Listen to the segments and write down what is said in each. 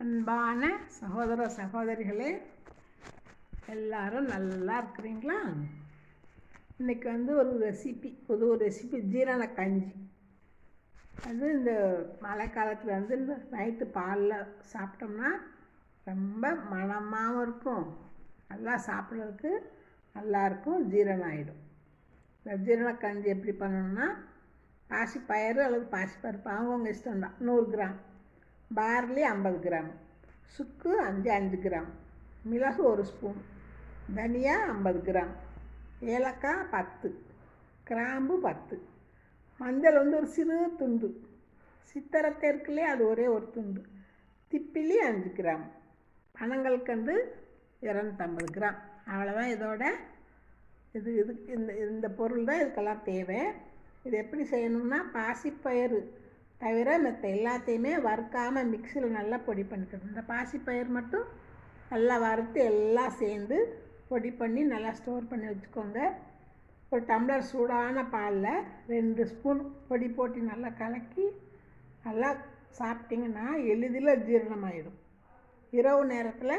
அன்பான சகோதர சகோதரிகளே, எல்லாரும் நல்லா இருக்கிறீங்களா? இன்றைக்கி ஒரு புது ரெசிபி ஜீரண கஞ்சி. அது இந்த மழை காலத்தில் இந்த நைட்டு பாலில் சாப்பிட்டோம்னா ரொம்ப மணமாகவும் இருக்கும், நல்லா சாப்பிட்றதுக்கு நல்லாயிருக்கும், ஜீரணம் ஆகிடும். இந்த ஜீரண கஞ்சி எப்படி பண்ணணும்னா, பாசிப்பயிறு அல்லது பாசிப்பருப்பு அவங்கவுங்க இஷ்டம்தான். 100 கிராம், பார்லி 50 கிராம், சுக்கு 5 கிராம், மிளகு 1 ஸ்பூன், தனியா 50 கிராம், ஏலக்காய் 10, கிராம்பு 10, மஞ்சள் ஒரு சிறு துண்டு, சித்தரத்தை இருக்குல்லையே அது ஒரே ஒரு துண்டு, திப்பிலி 5 கிராம், பனங்கல்கண்டு 250 கிராம். அவ்வளோதான். இதோட இந்த பொருள் தான் இதுக்கெல்லாம் தேவை. இது எப்படி செய்யணும்னா, பாசிப்பயிறு தவிர மற்ற எல்லாத்தையுமே வறுக்காமல் மிக்சியில் நல்லா பொடி பண்ணிக்கணும். இந்த பாசிப்பயிறு மட்டும் நல்லா வறுத்து எல்லாம் சேர்ந்து பொடி பண்ணி நல்லா ஸ்டோர் பண்ணி வச்சுக்கோங்க. ஒரு டம்ளர் சூடான பாலில் 2 ஸ்பூன் பொடி போட்டு நல்லா கலக்கி நல்லா சாப்பிட்டிங்கன்னா எளிதில் ஜீரணமாயிடும். இரவு நேரத்தில்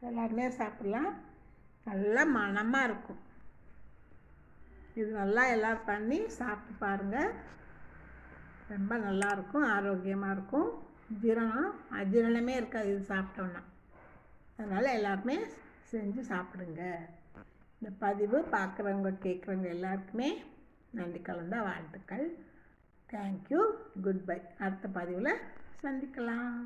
எல்லாருமே சாப்பிட்லாம், நல்லா மணமாக இருக்கும். இது நல்லா எல்லோரும் பண்ணி சாப்பிட்டு பாருங்கள், ரொம்ப நல்லாயிருக்கும், ஆரோக்கியமாக இருக்கும். அஜீரணமே இருக்காது இது சாப்பிட்டோன்னா. அதனால் எல்லாருமே செஞ்சு சாப்பிடுங்க. இந்த பதிவு பார்க்குறவங்க கேட்குறவங்க எல்லாருக்குமே நன்றி கலந்த வாழ்த்துக்கள். Thank you, good bye. அடுத்த பதிவில் சந்திக்கலாம்.